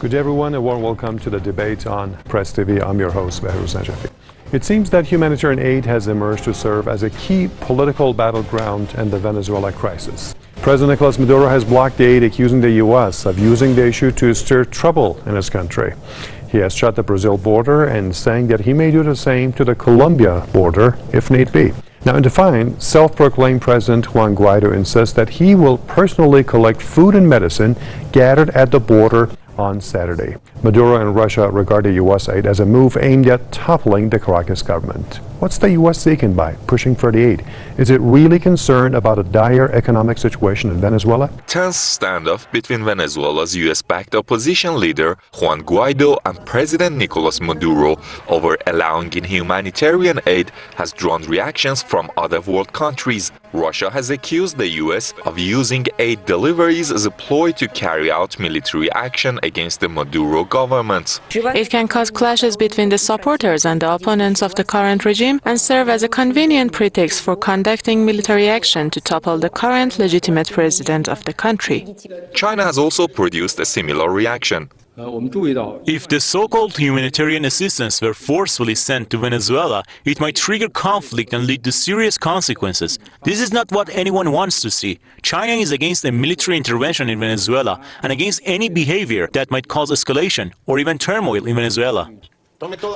Good day, everyone. A warm welcome to the debate on Press TV. I'm your host, Behrouz Najafi. It seems that humanitarian aid has emerged to serve as a key political battleground in the Venezuela crisis. President Nicolas Maduro has blocked the aid, accusing the U.S. of using the issue to stir trouble in his country. He has shut the Brazil border and saying that he may do the same to the Colombia border if need be. Now, in defiance, self-proclaimed President Juan Guaido insists that he will personally collect food and medicine gathered at the border on Saturday. Maduro and Russia regard the U.S. aid as a move aimed at toppling the Caracas government. What's the U.S. seeking by pushing for the aid? Is it really concerned about a dire economic situation in Venezuela? Tense standoff between Venezuela's U.S.-backed opposition leader Juan Guaido and President Nicolas Maduro over allowing in humanitarian aid has drawn reactions from other world countries. Russia has accused the U.S. of using aid deliveries as a ploy to carry out military action against the Maduro government. It can cause clashes between the supporters and the opponents of the current regime and serve as a convenient pretext for conducting military action to topple the current legitimate president of the country. China has also produced a similar reaction. If the so-called humanitarian assistance were forcefully sent to Venezuela, it might trigger conflict and lead to serious consequences. This is not what anyone wants to see. China is against a military intervention in Venezuela and against any behavior that might cause escalation or even turmoil in Venezuela.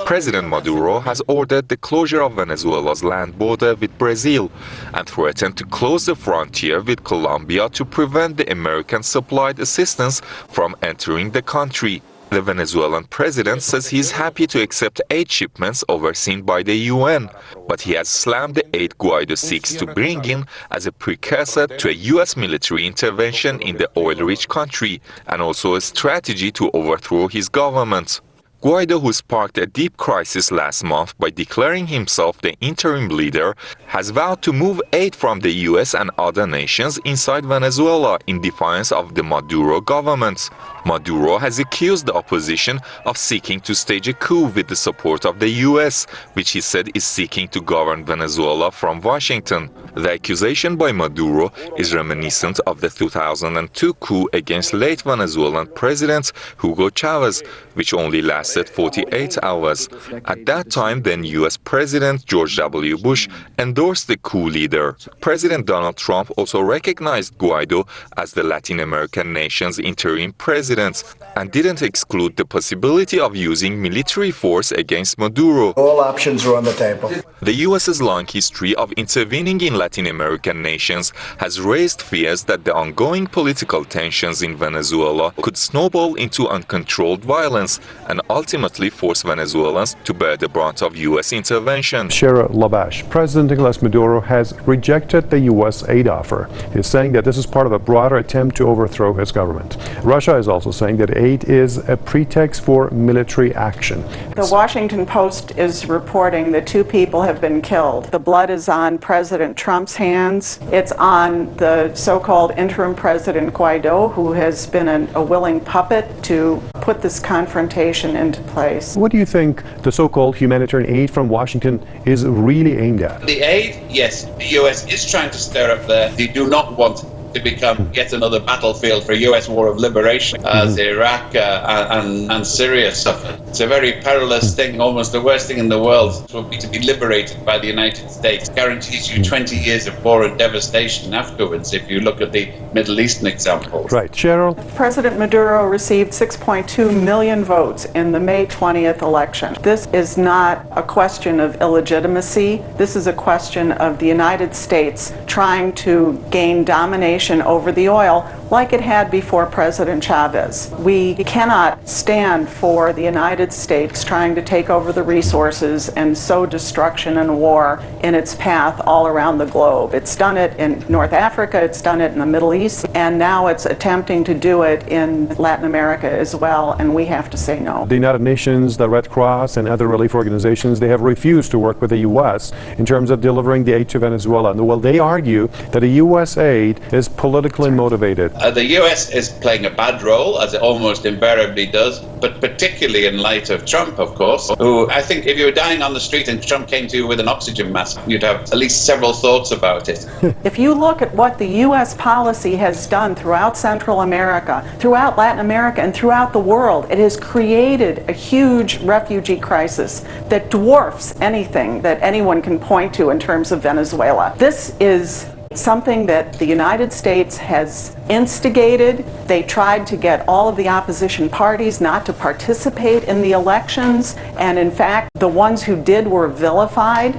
President Maduro has ordered the closure of Venezuela's land border with Brazil and threatened to close the frontier with Colombia to prevent the American-supplied assistance from entering the country. The Venezuelan president says he is happy to accept aid shipments overseen by the UN, but he has slammed the aid Guaido seeks to bring in as a precursor to a U.S. military intervention in the oil-rich country and also a strategy to overthrow his government. Guaido, who sparked a deep crisis last month by declaring himself the interim leader, has vowed to move aid from the US and other nations inside Venezuela in defiance of the Maduro government. Maduro has accused the opposition of seeking to stage a coup with the support of the US, which he said is seeking to govern Venezuela from Washington. The accusation by Maduro is reminiscent of the 2002 coup against late Venezuelan President Hugo Chavez, which only lasted 48 hours. At that time, then US President George W. Bush endorsed the coup leader. President Donald Trump also recognized Guaido as the Latin American nation's interim president and didn't exclude the possibility of using military force against Maduro. All options are on the table. The US's long history of intervening in Latin American nations has raised fears that the ongoing political tensions in Venezuela could snowball into uncontrolled violence and ultimately force Venezuelans to bear the brunt of US intervention. Shara Labash, President Nicolas Maduro has rejected the U.S. aid offer. He's saying that this is part of a broader attempt to overthrow his government. Russia is also saying that aid is a pretext for military action. The Washington Post is reporting that 2 people have been killed. The blood is on President Trump's hands. It's on the so-called interim President Guaido, who has been a willing puppet to put this confrontation into place. What do you think the so-called humanitarian aid from Washington is really aimed at? The aid, yes, the US is trying to stir up there. They do not want to become yet another battlefield for US war of liberation as Iraq and Syria suffered. It's a very perilous thing, almost the worst thing in the world would be to be liberated by the United States. It guarantees you 20 years of war and devastation afterwards if you look at the Middle Eastern examples. Right. Cheryl? President Maduro received 6.2 million votes in the May 20th election. This is not a question of illegitimacy. This is a question of the United States trying to gain domination over the oil like it had before President Chavez. We cannot stand for the United States trying to take over the resources and sow destruction and war in its path all around the globe. It's done it in North Africa, it's done it in the Middle East, and now it's attempting to do it in Latin America as well, and we have to say no. The United Nations, the Red Cross, and other relief organizations, they have refused to work with the U.S. in terms of delivering the aid to Venezuela. Well, they argue that the U.S. aid is politically motivated. The US is playing a bad role, as it almost invariably does, but particularly in light of Trump, of course, who I think if you were dying on the street and Trump came to you with an oxygen mask, you'd have at least several thoughts about it. If you look at what the U.S. policy has done throughout Central America, throughout Latin America, and throughout the world, it has created a huge refugee crisis that dwarfs anything that anyone can point to in terms of Venezuela. This is something that the United States has instigated. They tried to get all of the opposition parties not to participate in the elections, and in fact, the ones who did were vilified.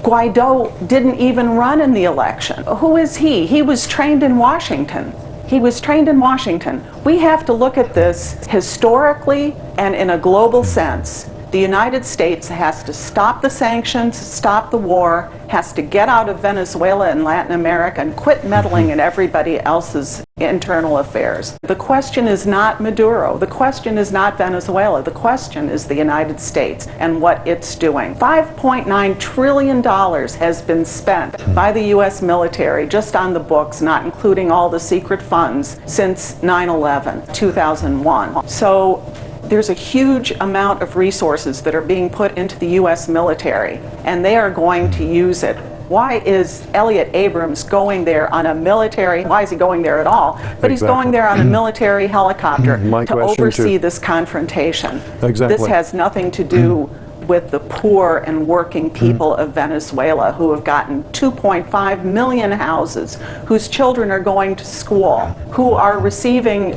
Guaido didn't even run in the election. Who is he? He was trained in Washington. He was trained in Washington. We have to look at this historically and in a global sense. The United States has to stop the sanctions, stop the war, has to get out of Venezuela and Latin America and quit meddling in everybody else's internal affairs. The question is not Maduro. The question is not Venezuela. The question is the United States and what it's doing. $5.9 trillion has been spent by the U.S. military just on the books, not including all the secret funds, since 9/11, 2001. So there's a huge amount of resources that are being put into the U.S. military, and they are going to use it. Why is Elliot Abrams going there on a military, why is he going there at all? But he's going there on a military helicopter to oversee this confrontation. Exactly. This has nothing to do with the poor and working people of Venezuela, who have gotten 2.5 million houses, whose children are going to school, who are receiving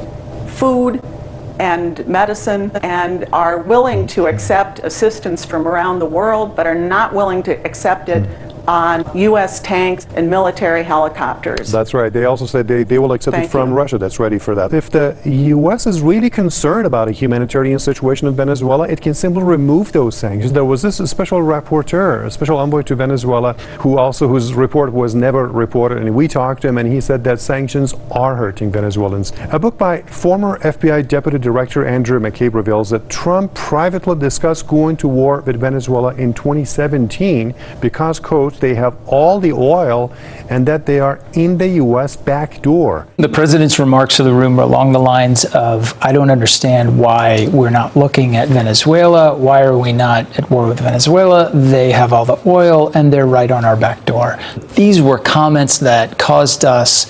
food and medicine and are willing to accept assistance from around the world, but are not willing to accept it on U.S. tanks and military helicopters. That's right. They also said they will accept it from Russia. That's ready for that. If the U.S. is really concerned about a humanitarian situation in Venezuela, it can simply remove those sanctions. There was this special rapporteur, a special envoy to Venezuela, whose report was never reported, and we talked to him, and he said that sanctions are hurting Venezuelans. A book by former FBI Deputy Director Andrew McCabe reveals that Trump privately discussed going to war with Venezuela in 2017 because, quote, they have all the oil and that they are in the U.S. back door. The president's remarks to the room were along the lines of, I don't understand why we're not looking at Venezuela. Why are we not at war with Venezuela? They have all the oil and they're right on our back door. These were comments that caused us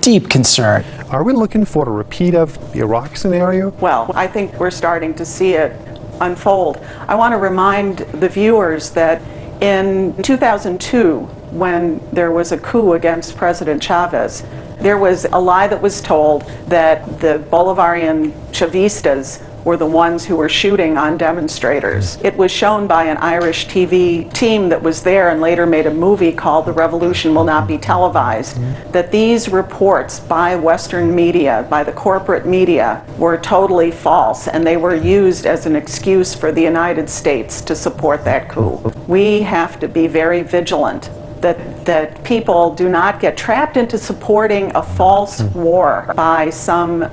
deep concern. Are we looking for a repeat of the Iraq scenario? Well, I think we're starting to see it unfold. I want to remind the viewers that in 2002, when there was a coup against President Chavez, there was a lie that was told that the Bolivarian Chavistas were the ones who were shooting on demonstrators. It was shown by an Irish TV team that was there and later made a movie called The Revolution Will Not Be Televised, that these reports by Western media, by the corporate media, were totally false, and they were used as an excuse for the United States to support that coup. We have to be very vigilant that people do not get trapped into supporting a false war by some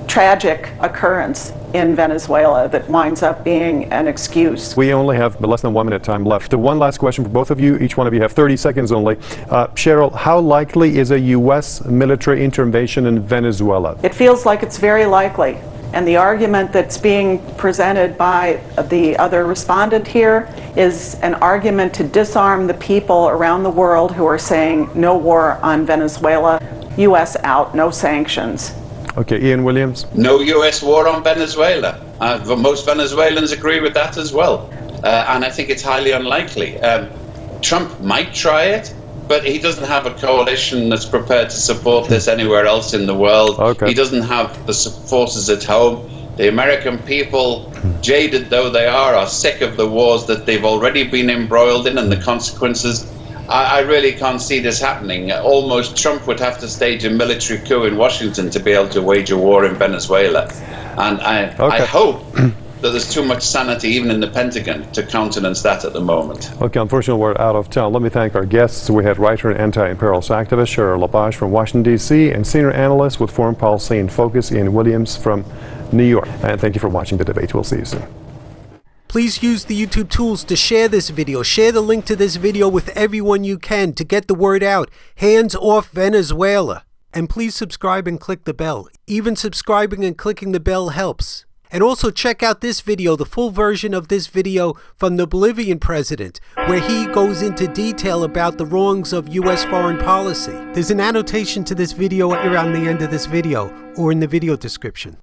tragic occurrence in Venezuela that winds up being an excuse. We only have less than 1 minute time left. One last question for both of you. Each one of you have 30 seconds only. Cheryl, how likely is a U.S. military intervention in Venezuela? It feels like it's very likely. And the argument that's being presented by the other respondent here is an argument to disarm the people around the world who are saying no war on Venezuela, U.S. out, no sanctions. Okay, Ian Williams. No U.S. war on Venezuela. Most Venezuelans agree with that as well. And I think it's highly unlikely. Trump might try it, but he doesn't have a coalition that's prepared to support this anywhere else in the world. Okay. He doesn't have the forces at home. The American people, jaded though they are sick of the wars that they've already been embroiled in and the consequences. I really can't see this happening. Almost Trump would have to stage a military coup in Washington to be able to wage a war in Venezuela. And I hope that there's too much sanity even in the Pentagon to countenance that at the moment. Okay, unfortunately we're out of time. Let me thank our guests. We had writer and anti-imperialist activist Cheryl LaPage from Washington, D.C. and senior analyst with Foreign Policy and Focus Ian Williams from New York. And thank you for watching the debate. We'll see you soon. Please use the YouTube tools to share this video. Share the link to this video with everyone you can to get the word out. Hands off Venezuela. And please subscribe and click the bell. Even subscribing and clicking the bell helps. And also check out this video, the full version of this video from the Bolivian president, where he goes into detail about the wrongs of U.S. foreign policy. There's an annotation to this video around the end of this video or in the video description.